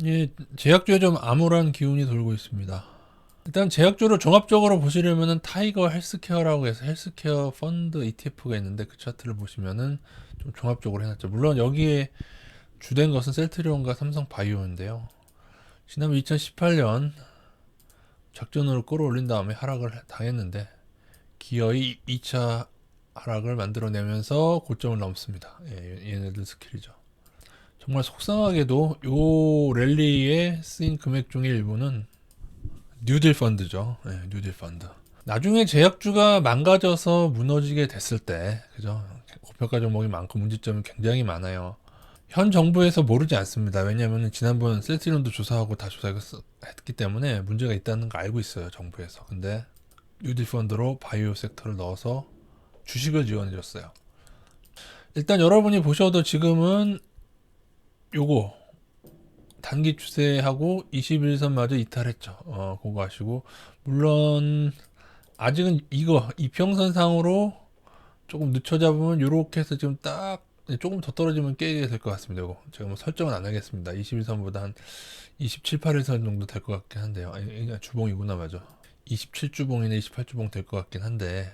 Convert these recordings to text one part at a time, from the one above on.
예, 제약주에 좀 암울한 기운이 돌고 있습니다. 일단 제약주를 종합적으로 보시려면은 타이거 헬스케어라고 해서 헬스케어 펀드 ETF가 있는데 그 차트를 보시면은 좀 종합적으로 해놨죠. 물론 여기에 주된 것은 셀트리온과 삼성바이오인데요. 지난 2018년 작전으로 끌어올린 다음에 하락을 당했는데 기어이 2차 하락을 만들어내면서 고점을 넘습니다. 예, 얘네들 스킬이죠. 정말 속상하게도 요 랠리에 쓰인 금액 중에 일부는 뉴딜 펀드죠. 예, 뉴딜 펀드. 나중에 제약주가 망가져서 무너지게 됐을 때, 그죠? 고평가 종목이 많고 문제점이 굉장히 많아요. 현 정부에서 모르지 않습니다. 왜냐하면 지난번 셀트리온도 조사하고 다 조사했기 때문에 문제가 있다는 거 알고 있어요. 정부에서. 근데 뉴딜 펀드로 바이오 섹터를 넣어서 주식을 지원해줬어요. 일단 여러분이 보셔도 지금은 요거 단기 추세하고 21선마저 이탈했죠. 그거 아시고 물론 아직은 이거 이평선상으로 조금 늦춰 잡으면 요렇게 해서 지금 딱 조금 더 떨어지면 깨게 될 것 같습니다. 이거 제가 뭐 설정은 안 하겠습니다. 21선보다 한 27, 8일선 정도 될 것 같긴 한데요. 아니 주봉이구나 맞아. 27주봉이나 28주봉 될 것 같긴 한데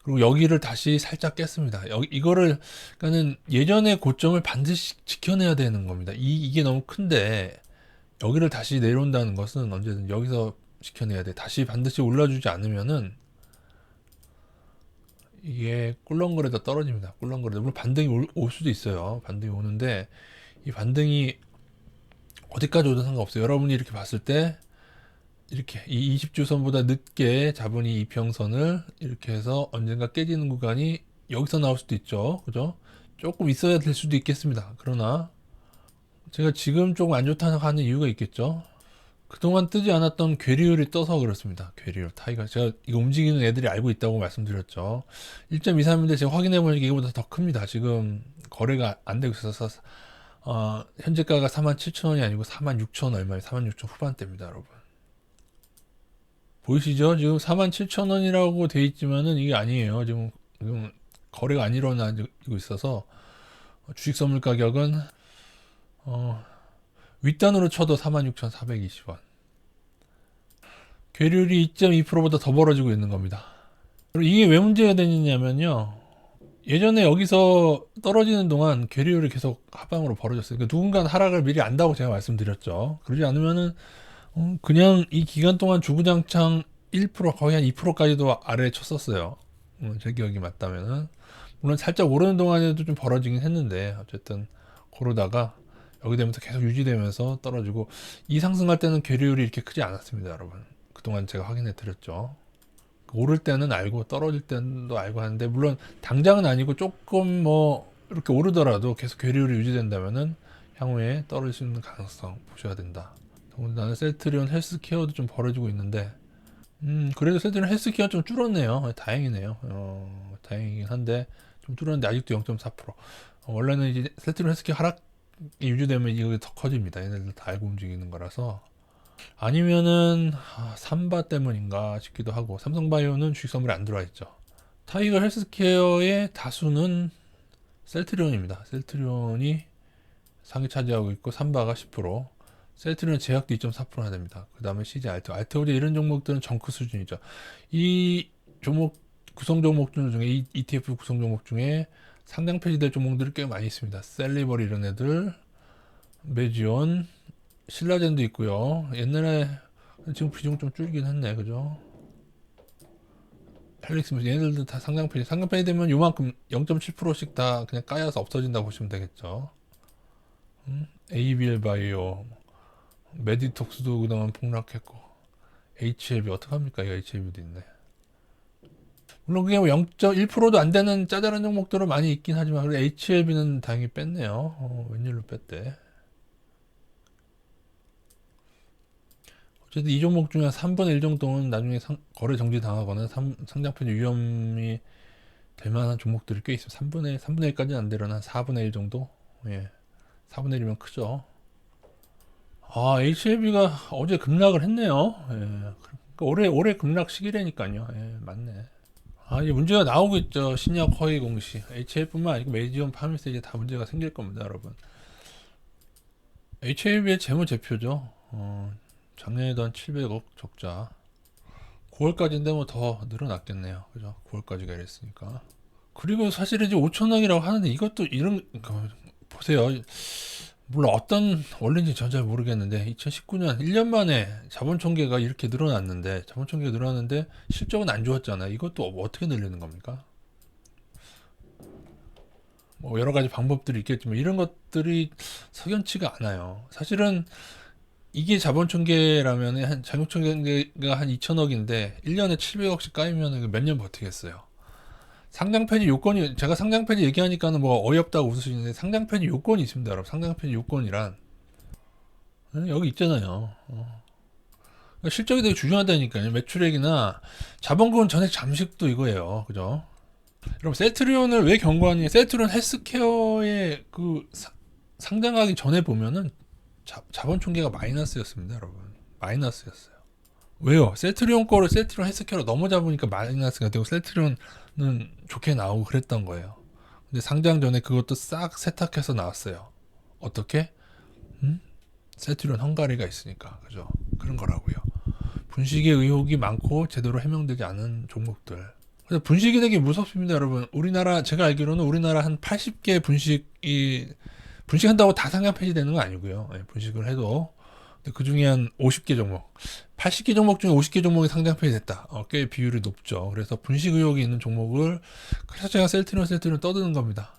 그리고 여기를 다시 살짝 깼습니다. 이거를, 그러니까는 예전의 고점을 반드시 지켜내야 되는 겁니다. 이게 너무 큰데, 여기를 다시 내려온다는 것은 언제든 여기서 지켜내야 돼. 다시 반드시 올라주지 않으면은, 이게 꿀렁거리다 떨어집니다. 꿀렁거리다. 물론 반등이 올 수도 있어요. 반등이 오는데, 이 반등이 어디까지 오든 상관없어요. 여러분이 이렇게 봤을 때, 이렇게 이 20주선보다 늦게 잡은 이 이평선을 이렇게 해서 언젠가 깨지는 구간이 여기서 나올 수도 있죠. 그죠? 조금 있어야 될 수도 있겠습니다. 그러나 제가 지금 조금 안 좋다고 하는 이유가 있겠죠. 그동안 뜨지 않았던 괴리율이 떠서 그렇습니다. 괴리율, 타이거. 제가 이거 움직이는 애들이 알고 있다고 말씀드렸죠. 1.23인데 제가 확인해 보니까 이거보다 더 큽니다. 지금 거래가 안 되고 있어서 현재가가 47,000원이 아니고 46,000원 얼마에 46,000원 후반대입니다, 여러분. 보이시죠? 지금 47,000원이라고 돼 있지만은 이게 아니에요. 지금 거래가 안 일어나고 있어서 주식 선물 가격은 어, 윗단으로 쳐도 46,420원. 괴율이 2.2%보다 더 벌어지고 있는 겁니다. 그리고 이게 왜 문제가 되느냐면요. 예전에 여기서 떨어지는 동안 괴율이 계속 하방으로 벌어졌어요. 그러니까 누군가 하락을 미리 안다고 제가 말씀드렸죠. 그러지 않으면은 그냥 이 기간 동안 주구장창 1% 거의 한 2%까지도 아래에 쳤었어요. 제 기억이 맞다면은 물론 살짝 오르는 동안에도 좀 벌어지긴 했는데 어쨌든 그러다가 여기 되면서 계속 유지되면서 떨어지고 이 상승할 때는 괴리율이 이렇게 크지 않았습니다, 여러분. 그동안 제가 확인해 드렸죠. 오를 때는 알고 떨어질 때도 알고 하는데 물론 당장은 아니고 조금 뭐 이렇게 오르더라도 계속 괴리율이 유지된다면은 향후에 떨어질 수 있는 가능성 보셔야 된다. 더군다나 셀트리온 헬스케어도 좀 벌어지고 있는데 그래도 셀트리온 헬스케어 좀 줄었네요. 다행이네요. 다행이긴 한데 좀 줄었는데 아직도 0.4%. 원래는 이제 셀트리온 헬스케어 하락이 유지되면 이게 더 커집니다. 얘네들 다 알고 움직이는 거라서. 아니면은 삼바 때문인가 싶기도 하고 삼성바이오는 주식 선물이 안 들어와 있죠. 타이거 헬스케어의 다수는 셀트리온입니다. 셀트리온이 상위 차지하고 있고 삼바가 10%, 셀트리온 제약도 2.4%나 됩니다. 그 다음에 CJ 알테오제 이런 종목들은 정크 수준이죠. 이 종목 구성 종목 중에 이 ETF 구성 종목 중에 상장 폐지될 종목들이 꽤 많이 있습니다. 셀리버리 이런 애들, 메지온, 신라젠도 있고요. 옛날에 지금 비중 좀 줄긴 했네, 그죠? 헬릭스 얘네들도 다 상장 폐지. 상장 폐지되면 요만큼 0.7%씩 다 그냥 까여서 없어진다고 보시면 되겠죠. ABL 바이오, 메디톡스도 그동안 폭락했고, HLB 어떡합니까? 이 HLB도 있네. 물론 그게 뭐 0.1%도 안 되는 짜잘한 종목들은 많이 있긴 하지만, 그래 HLB는 다행히 뺐네요. 웬일로 뺐대? 어쨌든 이 종목 중에 3분의 1 정도는 나중에 거래 정지 당하거나 상장 폐지 위험이 될 만한 종목들이 꽤 있어요. 3분의 1까지는 안 되려나 한 4분의 1 정도? 예. 4분의 1이면 크죠. HLB가 어제 급락을 했네요. 예. 그러니까 올해 급락 시기라니까요. 예, 맞네. 이제 문제가 나오고 있죠. 신약 허위 공시. HL뿐만 아니고 메디온 파미스 이제 다 문제가 생길 겁니다, 여러분. HAB의 재무제표죠. 작년에도 한 700억 적자. 9월까지인데 뭐 더 늘어났겠네요. 그죠? 9월까지가 이랬으니까. 그리고 사실은 이제 5천억이라고 하는데 이것도 이런 보세요. 물론 어떤 원리인지 전 잘 모르겠는데 2019년 1년 만에 자본 총계가 이렇게 늘어났는데 자본 총계가 늘어났는데 실적은 안 좋았잖아요. 이것도 어떻게 늘리는 겁니까? 뭐 여러 가지 방법들이 있겠지만 이런 것들이 석연치가 않아요. 사실은 이게 자본 총계라면 한 자본 총계가 한 2천억인데 1년에 700억씩 까이면 몇 년 버티겠어요. 상장 폐지 요건이 제가 상장 폐지 얘기하니까는 뭐 어이없다고 웃으시는데 상장 폐지 요건이 있습니다, 여러분. 상장 폐지 요건이란 여기 있잖아요. 그러니까 실적이 되게 중요하다니까요. 매출액이나 자본금 전액 잠식도 이거예요. 그죠? 여러분 셀트리온을 왜 경고하니? 셀트리온 헬스케어의 그 상장하기 전에 보면은 자본 총계가 마이너스였습니다, 여러분. 마이너스였어요. 왜요? 셀트리온 거를 셀트리온 헬스케어로 넘어잡으니까 마이너스가 되고 셀트리온은 좋게 나오고 그랬던 거예요. 근데 상장 전에 그것도 싹 세탁해서 나왔어요. 어떻게? 셀트리온 헝가리가 있으니까. 그죠? 그런 거라고요. 분식의 의혹이 많고 제대로 해명되지 않은 종목들. 그래서 분식이 되게 무섭습니다, 여러분. 우리나라 제가 알기로는 우리나라 한 80개 분식한다고 다 상장 폐지되는 거 아니고요. 예, 분식을 해도 그 중에 한 50개 종목, 80개 종목 중에 50개 종목이 상장 폐지됐다. 꽤 비율이 높죠. 그래서 분식 의혹이 있는 종목을 그래서 제가 셀트리온 떠드는 겁니다.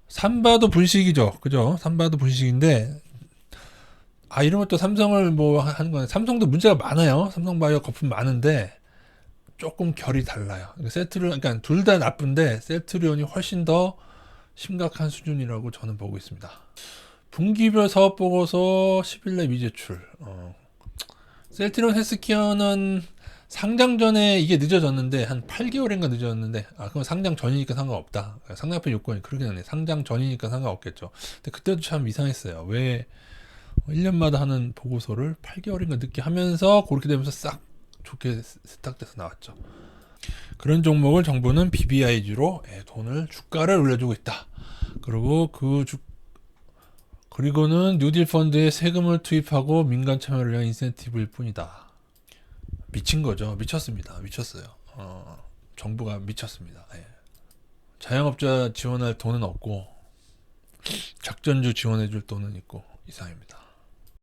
삼바도 분식이죠, 그죠? 삼바도 분식인데 이런 것도 삼성을 뭐 하는 건 삼성도 문제가 많아요. 삼성바이오 거품 많은데 조금 결이 달라요. 그러니까 둘 다 나쁜데 셀트리온이 훨씬 더 심각한 수준이라고 저는 보고 있습니다. 분기별 사업보고서 10일내 미제출. 셀트리온 헬스케어는 상장 전에 이게 늦어졌는데 한 8개월인가 늦어졌는데 그건 상장 전이니까 상관없다. 상장표 요건이 그렇게 되네. 상장 전이니까 상관없겠죠. 근데 그때도 참 이상했어요. 왜 1년마다 하는 보고서를 8개월인가 늦게 하면서 그렇게 되면서 싹 좋게 세탁돼서 나왔죠. 그런 종목을 정부는 BBIG로 주가를 올려주고 있다. 그리고 그리고는 뉴딜 펀드에 세금을 투입하고 민간 참여를 위한 인센티브일 뿐이다. 미친 거죠. 미쳤습니다. 미쳤어요. 정부가 미쳤습니다. 예. 자영업자 지원할 돈은 없고 작전주 지원해줄 돈은 있고 이상입니다.